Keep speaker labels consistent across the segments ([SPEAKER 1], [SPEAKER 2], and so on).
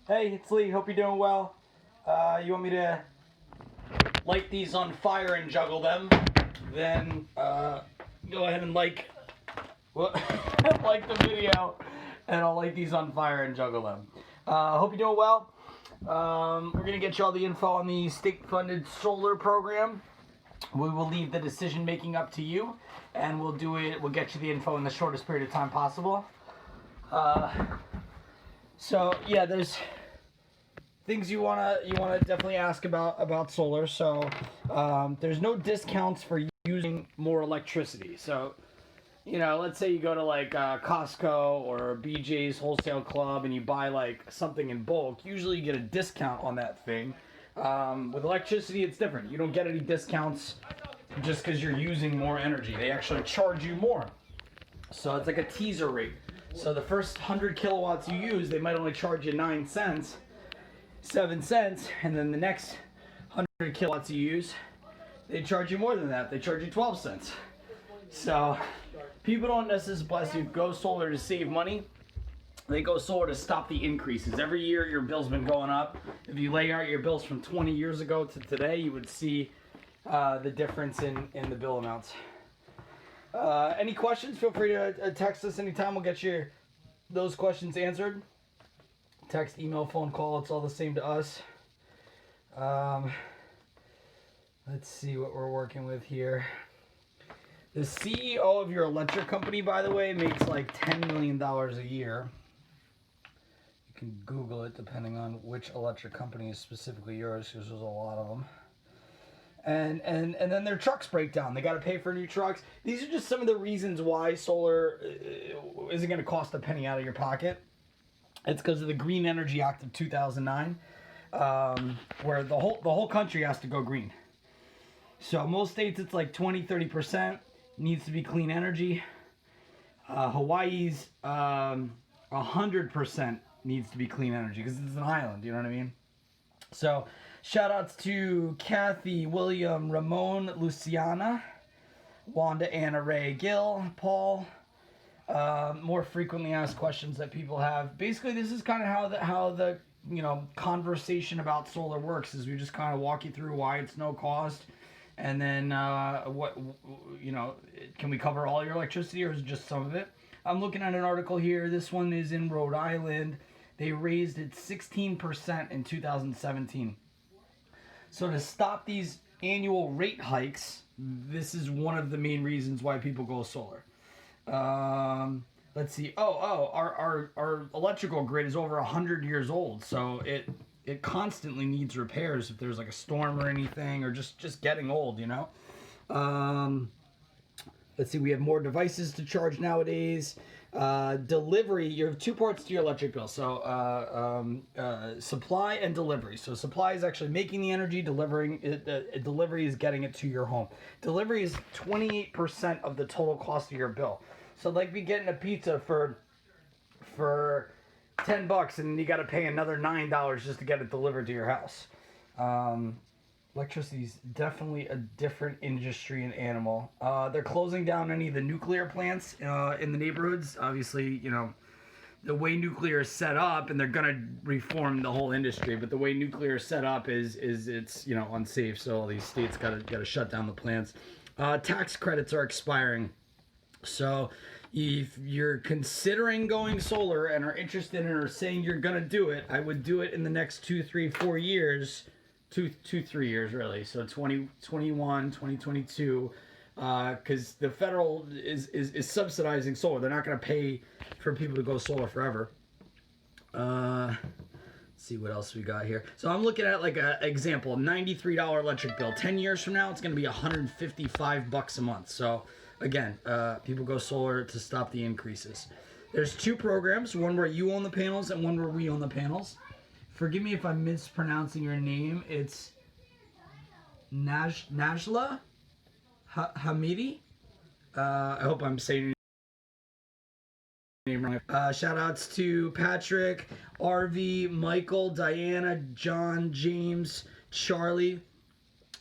[SPEAKER 1] Hey, it's Lee. Hope you're doing well. You want me to light these on fire and juggle them? Then go ahead and like the video, and I'll light these on fire and juggle them. Hope you're doing well. We're gonna get you all the info on the state-funded solar program. We will leave the decision making up to you, and we'll do it. We'll get you the info in the shortest period of time possible. So yeah, there's things you wanna definitely ask about solar. So there's no discounts for using more electricity. So let's say you go to like Costco or BJ's Wholesale Club and you buy like something in bulk. Usually you get a discount on that thing. With electricity, it's different. You don't get any discounts just because you're using more energy. They actually charge you more. So it's like a teaser rate. So the first 100 kilowatts you use, they might only charge you 9 cents, 7 cents, and then the next 100 kilowatts you use, they charge you more than that. They charge you 12 cents. So people don't necessarily go solar to save money. They go solar to stop the increases. Every year your bill's been going up. If you lay out your bills from 20 years ago to today, you would see the difference in the bill amounts. Any questions? Feel free to text us anytime. We'll get you those questions answered. Text, email, phone call. It's all the same to us. Let's see what we're working with here. The CEO of your electric company, by the way, makes like $10 million a year. You can Google it depending on which electric company is specifically yours, because there's a lot of them. And then their trucks break down. They got to pay for new trucks. These are just some of the reasons why solar isn't going to cost a penny out of your pocket. It's because of the Green Energy Act of 2009, where the whole country has to go green. So most states it's like 20-30% needs to be clean energy. Hawaii's 100% needs to be clean energy because it's an island. You know what I mean? So shout outs to Kathy, William, Ramon, Luciana, Wanda, Anna, Ray, Gil, Paul. More frequently asked questions that people have. Basically, this is kind of how the conversation about solar works. Is we just kind of walk you through why it's no cost, and then can we cover all your electricity or is it just some of it? I'm looking at an article here. This one is in Rhode Island. They raised it 16% in 2017. So to stop these annual rate hikes, this is one of the main reasons why people go solar. Let's see. Our electrical grid is over 100 years old, so it constantly needs repairs if there's like a storm or anything, or just getting old, Let's see. We have more devices to charge nowadays. Delivery, you have two parts to your electric bill. So supply and delivery. So supply is actually making the energy, delivering it, delivery is getting it to your home. Delivery is 28% of the total cost of your bill. So like be getting a pizza for $10 and you got to pay another $9 just to get it delivered to your house. Electricity is definitely a different industry and animal. They're closing down any of the nuclear plants in the neighborhoods. Obviously, the way nuclear is set up, and they're gonna reform the whole industry. But the way nuclear is set up is it's unsafe. So all these states gotta shut down the plants. Tax credits are expiring. So if you're considering going solar and are interested in or saying you're gonna do it, I would do it in the next 2, 3, 4 years. 3 years really. So 2021, 2022, because the federal is subsidizing solar. They're not going to pay for people to go solar forever. Let's see what else we got here. So I'm looking at like an example, a $93 electric bill. 10 years from now, it's going to be $155 a month. So again, people go solar to stop the increases. There's two programs, one where you own the panels and one where we own the panels. Forgive me if I'm mispronouncing your name. It's Najla Hamidi. I hope I'm saying your name wrong. Shout outs to Patrick, RV, Michael, Diana, John, James, Charlie.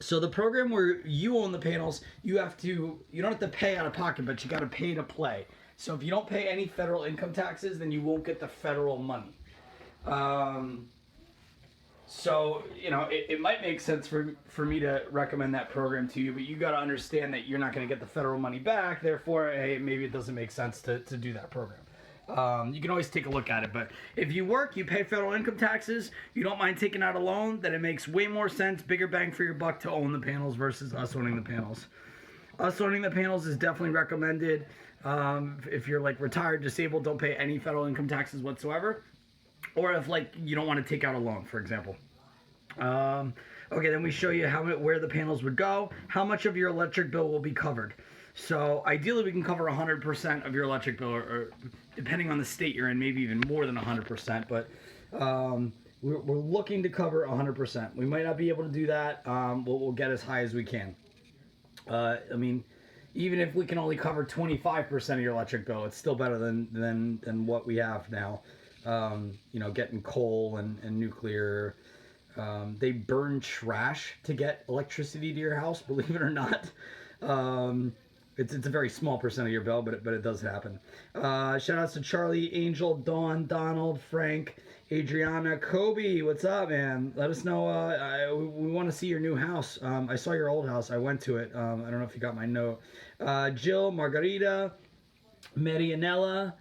[SPEAKER 1] So the program where you own the panels, you don't have to pay out of pocket, but you got to pay to play. So if you don't pay any federal income taxes, then you won't get the federal money. So, it might make sense for me to recommend that program to you, but you got to understand that you're not going to get the federal money back. Therefore, hey, maybe it doesn't make sense to do that program. You can always take a look at it, but if you work, you pay federal income taxes, you don't mind taking out a loan, then it makes way more sense, bigger bang for your buck to own the panels versus us owning the panels. Us owning the panels is definitely recommended. If you're like retired, disabled, don't pay any federal income taxes whatsoever. Or if like you don't want to take out a loan, for example. Okay, then we show you where the panels would go, how much of your electric bill will be covered. So ideally we can cover 100% of your electric bill, or depending on the state you're in, maybe even more than 100%, but we're looking to cover 100%. We might not be able to do that. We'll get as high as we can. I mean, even if we can only cover 25% of your electric bill, it's still better than what we have now. Getting coal and nuclear. They burn trash to get electricity to your house, believe it or not. It's a very small percent of your bill, but it does happen. Shout outs to Charlie, Angel, Dawn, Donald, Frank, Adriana, Kobe. What's up, man? Let us know. We want to see your new house. I saw your old house. I went to it. I don't know if you got my note. Jill, Margarita, Marianella,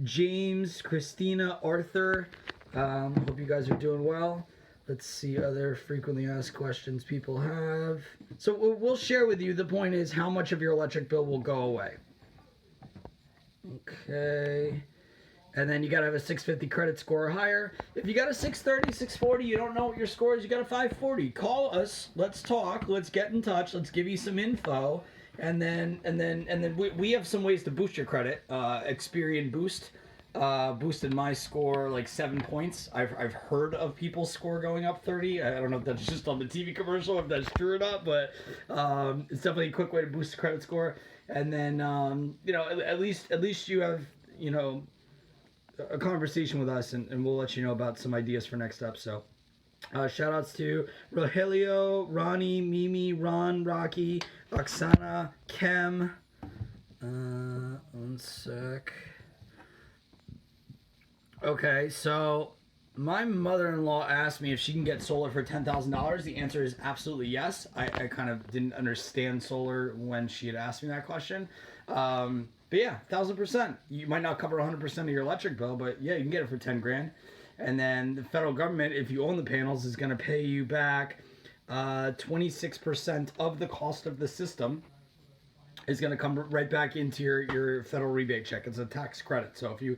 [SPEAKER 1] James, Christina, Arthur. Hope you guys are doing well. Let's see other frequently asked questions people have. So we'll share with you. The point is how much of your electric bill will go away. Okay. And then you got to have a 650 credit score or higher. If you got a 630, 640, you don't know what your score is, you got a 540. Call us. Let's talk. Let's get in touch. Let's give you some info. And then we have some ways to boost your credit. Experian Boost. Boosted my score like 7 points. I've heard of people's score going up 30. I don't know if that's just on the TV commercial, if that's true or not, but it's definitely a quick way to boost the credit score. And then at least you have a conversation with us, and we'll let you know about some ideas for next steps. So shout outs to Rogelio, Ronnie, Mimi, Ron, Rocky, Oksana, Kem. One sec. Okay, so my mother-in-law asked me if she can get solar for $10,000. The answer is absolutely yes. I kind of didn't understand solar when she had asked me that question. But yeah, 1,000%. You might not cover 100% of your electric bill, but yeah, you can get it for 10 grand. And then the federal government, if you own the panels, is going to pay you back 26% of the cost of the system is going to come right back into your federal rebate check. It's a tax credit. So if you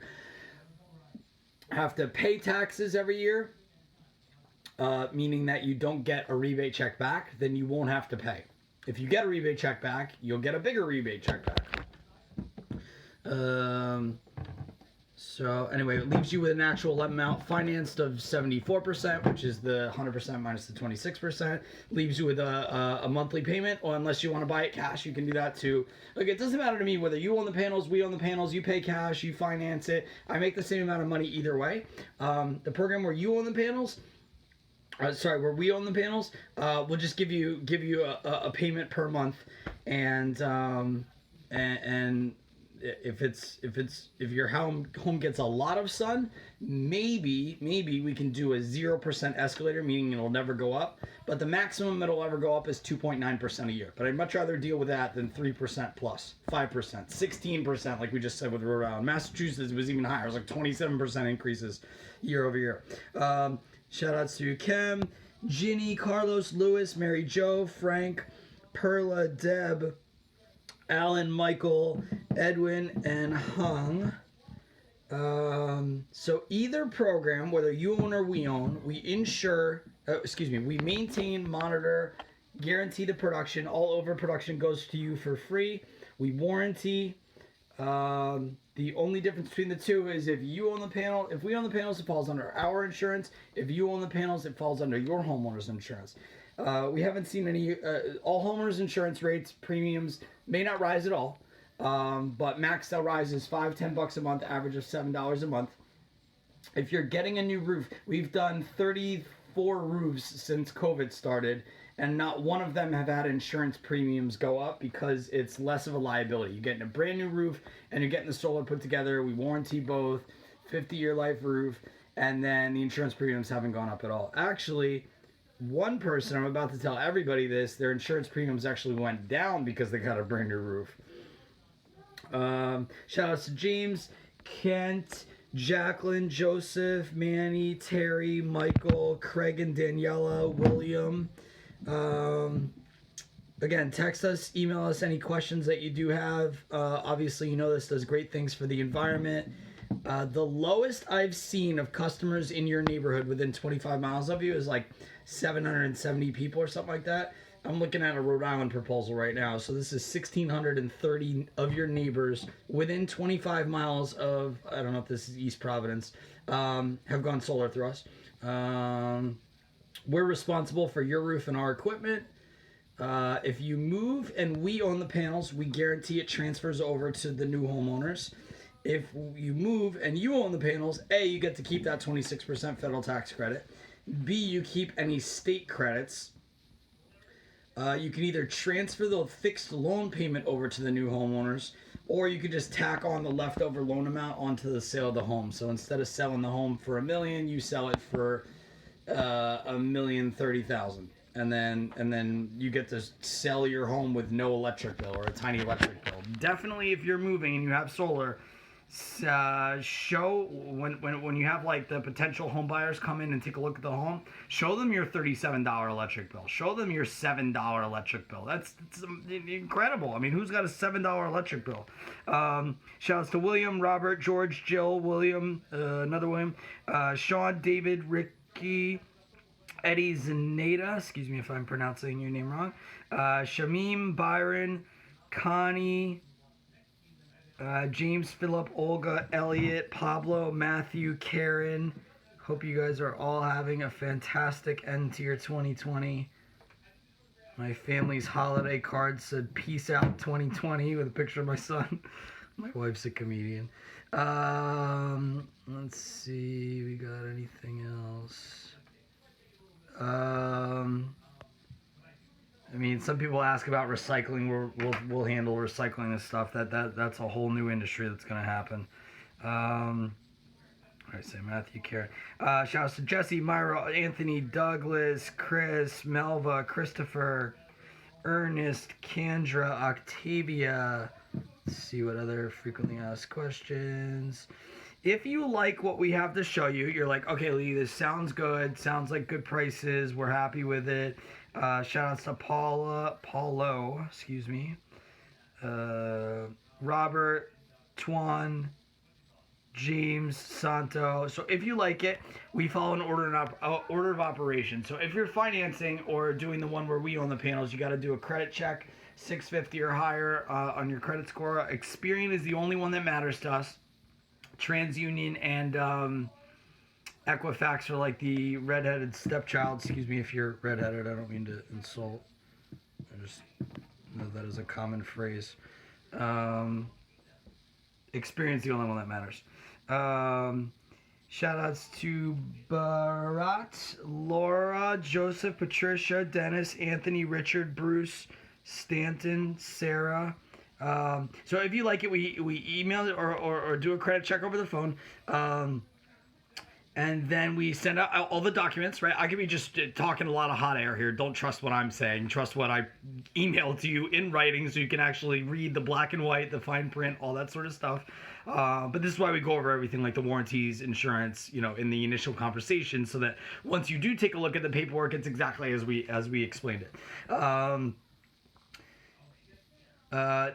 [SPEAKER 1] have to pay taxes every year, meaning that you don't get a rebate check back, then you won't have to pay. If you get a rebate check back, you'll get a bigger rebate check back. So anyway, it leaves you with an actual amount financed of 74%, which is the 100% minus the 26%. Leaves you with a monthly payment, or unless you want to buy it cash, you can do that too. Look, it doesn't matter to me whether you own the panels, we own the panels, you pay cash, you finance it. I make the same amount of money either way. The program where you own the panels, where we own the panels, we'll just give you a payment per month, and if your home gets a lot of sun, maybe we can do a 0% escalator, meaning it'll never go up. But the maximum it'll ever go up is 2.9% a year. But I'd much rather deal with that than 3% plus, 5%, 16%, like we just said with Rhode Island. Massachusetts was even higher. It was like 27% increases year over year. Shout outs to Kem, Ginny, Carlos, Lewis, Mary Jo, Frank, Perla, Deb, Alan, Michael, Edwin, and Hung. So either program, whether you own or we own, we maintain, monitor, guarantee the production. All overproduction goes to you for free. We warranty. The only difference between the two is if we own the panels, it falls under our insurance. If you own the panels, it falls under your homeowner's insurance. We haven't seen any, all homeowners insurance rates, premiums may not rise at all, but max sale rise is $5-10 a month, average of $7 a month. If you're getting a new roof, we've done 34 roofs since COVID started, and not one of them have had insurance premiums go up because it's less of a liability. You're getting a brand new roof and you're getting the solar put together. We warranty both, 50-year life roof. and then the insurance premiums haven't gone up at all. Actually, one person, I'm about to tell everybody this, their insurance premiums actually went down because they got a brand new roof. Shout outs to James, Kent, Jacqueline, Joseph, Manny, Terry, Michael, Craig and Daniela, William. Again, text us, email us any questions that you do have. Obviously, you know this does great things for the environment. The lowest I've seen of customers in your neighborhood within 25 miles of you is like 770 people or something like that. I'm looking at a Rhode Island proposal right now. So this is 1,630 of your neighbors within 25 miles of, I don't know if this is East Providence, have gone solar through us. We're responsible for your roof and our equipment. If you move and we own the panels, we guarantee it transfers over to the new homeowners. If you move and you own the panels, A, you get to keep that 26% federal tax credit. B, you keep any state credits. You can either transfer the fixed loan payment over to the new homeowners, or you could just tack on the leftover loan amount onto the sale of the home. So instead of selling the home for $1 million, you sell it for $1,030,000, and then you get to sell your home with no electric bill or a tiny electric bill. Definitely, if you're moving and you have solar, show when you have like the potential home buyers come in and take a look at the home, show them your $37 electric bill, show them your $7 electric bill. That's incredible. I mean, who's got a $7 electric bill? Shout outs to William, Robert, George, Jill, William, another William, Sean, David, Ricky, Eddie, Zaneta, excuse me if I'm pronouncing your name wrong, Shamim, Byron, Connie, James, Philip, Olga, Elliot, Pablo, Matthew, Karen. Hope you guys are all having a fantastic end to your 2020. My family's holiday card said "Peace out 2020" with a picture of my son. My wife's a comedian. Let's see, we got anything else? I mean, some people ask about recycling. We'll handle recycling and stuff. That's a whole new industry that's going to happen. All right, say Matthew, Karen. Shout outs to Jesse, Myra, Anthony, Douglas, Chris, Melva, Christopher, Ernest, Kendra, Octavia. Let's see what other frequently asked questions. If you like what we have to show you, you're like, okay, Lee, this sounds good. Sounds like good prices. We're happy with it. Shout outs to Paulo, excuse me, Robert, Tuan, James, Santo. So if you like it, we follow an order of operation. So if you're financing or doing the one where we own the panels, you got to do a credit check, 650 or higher on your credit score. Experian is the only one that matters to us. TransUnion and Equifax are like the redheaded stepchild. Excuse me if you're redheaded. I don't mean to insult. I just know that is a common phrase. Experience the only one that matters. Shout outs to Barat, Laura, Joseph, Patricia, Dennis, Anthony, Richard, Bruce, Stanton, Sarah. So if you like it, we email it or do a credit check over the phone. And then we send out all the documents, right? I could be just talking a lot of hot air here. Don't trust what I'm saying. Trust what I emailed to you in writing so you can actually read the black and white, the fine print, all that sort of stuff. But this is why we go over everything like the warranties, insurance, in the initial conversation so that once you do take a look at the paperwork, it's exactly as we explained it.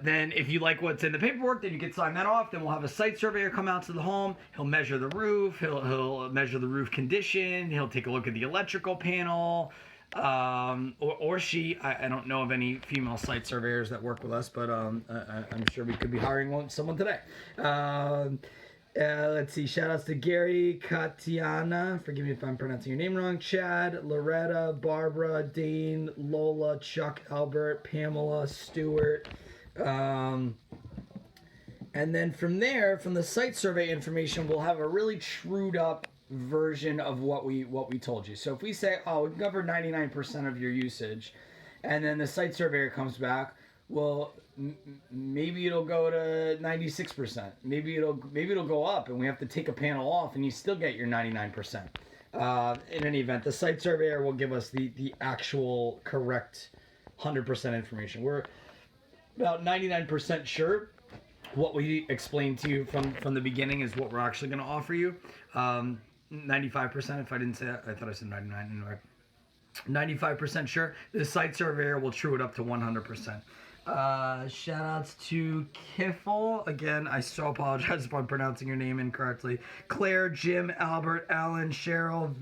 [SPEAKER 1] Then if you like what's in the paperwork, then you can sign that off. Then we'll have a site surveyor come out to the home. He'll measure the roof. He'll measure the roof condition. He'll take a look at the electrical panel. Or she. I don't know of any female site surveyors that work with us, but I'm sure we could be hiring someone today. Let's see. Shout outs to Gary, Katiana. Forgive me if I'm pronouncing your name wrong. Chad, Loretta, Barbara, Dane, Lola, Chuck, Albert, Pamela, Stewart. And then from there, from the site survey information, we'll have a really trued up version of what we told you. So if we say, we can cover 99% of your usage, and then the site surveyor comes back, Well, maybe it'll go to 96%. Maybe it'll go up, and we have to take a panel off, and you still get your 99%. In any event, the site surveyor will give us the actual correct 100% information. We're about 99% sure what we explained to you from the beginning is what we're actually going to offer you. 95%, if I didn't say that, I thought I said 99 anyway. 95% sure. The site surveyor will true it up to 100%. Shout outs to Kiffle. Again, I so apologize if I'm pronouncing your name incorrectly. Claire, Jim, Albert, Alan, Cheryl,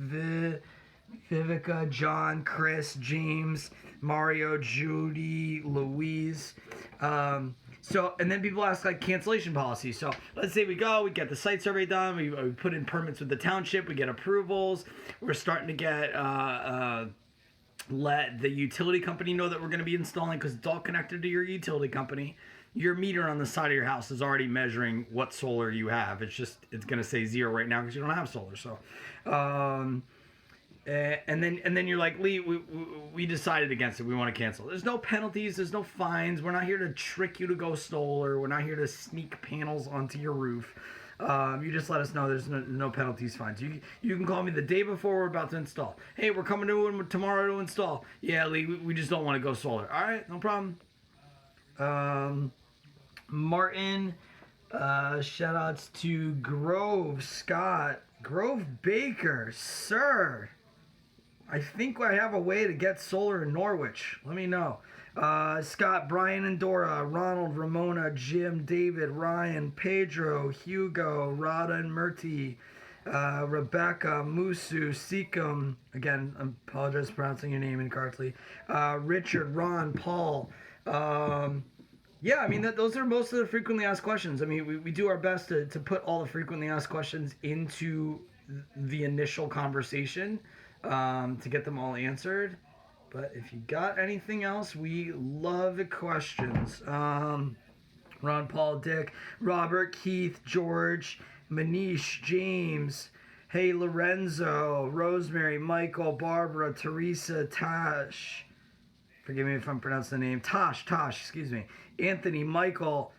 [SPEAKER 1] Vivica, John, Chris, James, Mario, Judy, Louise. And then people ask like cancellation policy. So let's say we get the site survey done, we put in permits with the township, we get approvals, we're starting to get let the utility company know that we're going to be installing, because it's all connected to your utility company. Your meter on the side of your house is already measuring what solar you have. It's going to say 0 right now because you don't have solar. So, and then you're like, Lee, we decided against it. We want to cancel. There's no penalties. There's no fines. We're not here to trick you to go solar. We're not here to sneak panels onto your roof. You just let us know. There's no penalties, fines. You can call me the day before we're about to install. Hey, we're coming to tomorrow to install. Yeah, Lee, we just don't want to go solar. All right, no problem. Martin, shout outs to Grove, Scott, Grove Baker, sir. I think I have a way to get solar in Norwich. Let me know. Scott, Brian and Dora, Ronald, Ramona, Jim, David, Ryan, Pedro, Hugo, Rada and Murti, Rebecca, Musu, Seekum. Again, I apologize for pronouncing your name incorrectly. Richard, Ron, Paul. Yeah, I mean, those are most of the frequently asked questions. I mean, we do our best to put all the frequently asked questions into the initial conversation to get them all answered. But if you got anything else, we love the questions. Ron, Paul, Dick, Robert, Keith, George, Manish, James, hey, Lorenzo, Rosemary, Michael, Barbara, Teresa, Tash. Forgive me if I'm pronouncing the name. Tosh, excuse me. Anthony, Michael,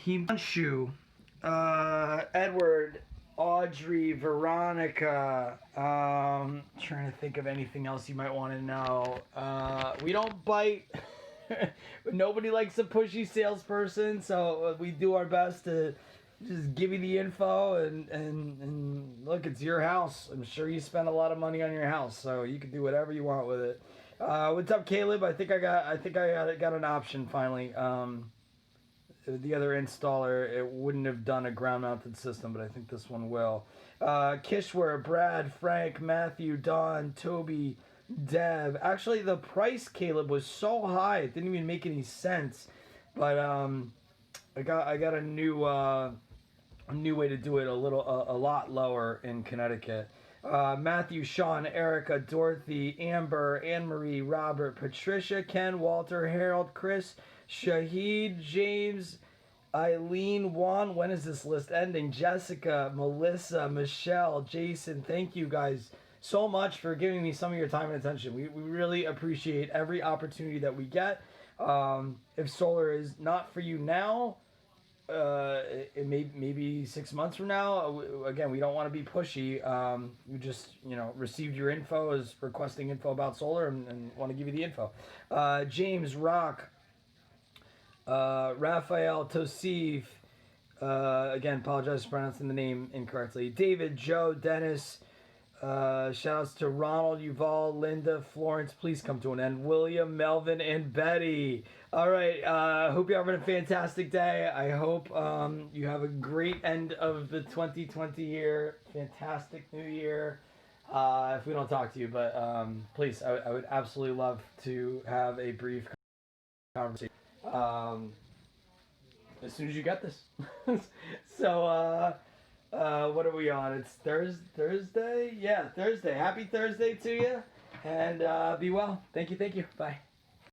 [SPEAKER 1] Himanshu, Edward, Audrey, Veronica. Trying to think of anything else you might want to know. We don't bite. Nobody likes a pushy salesperson, so we do our best to just give you the info and look, it's your house. I'm sure you spend a lot of money on your house, so you can do whatever you want with it. What's up, Caleb? I think I got an option finally. The other installer, it wouldn't have done a ground-mounted system, but I think this one will. Kishwer, Brad, Frank, Matthew, Don, Toby, Deb. Actually, the price, Caleb, was so high it didn't even make any sense. But I got a new way to do it, a lot lower in Connecticut. Matthew, Sean, Erica, Dorothy, Amber, Anne-Marie, Robert, Patricia, Ken, Walter, Harold, Chris, Shahid, James, Eileen, Juan. When is this list ending? Jessica, Melissa, Michelle, Jason. Thank you guys so much for giving me some of your time and attention. We really appreciate every opportunity that we get. If solar is not for you now, it maybe 6 months from now. Again, we don't want to be pushy. We just received your info, as requesting info about solar, and want to give you the info. James, Rock, Raphael, Tosif. Again, apologize for pronouncing the name incorrectly. David, Joe, Dennis. Shouts to Ronald, Yuval, Linda, Florence. Please come to an end. William, Melvin, and Betty. All right. Hope you're having a fantastic day. I hope you have a great end of the 2020 year. Fantastic new year. If we don't talk to you, but please, I would absolutely love to have a brief conversation. As soon as you get this. So, what are we on? It's Thursday? Yeah, Thursday. Happy Thursday to you. And be well. Thank you. Bye.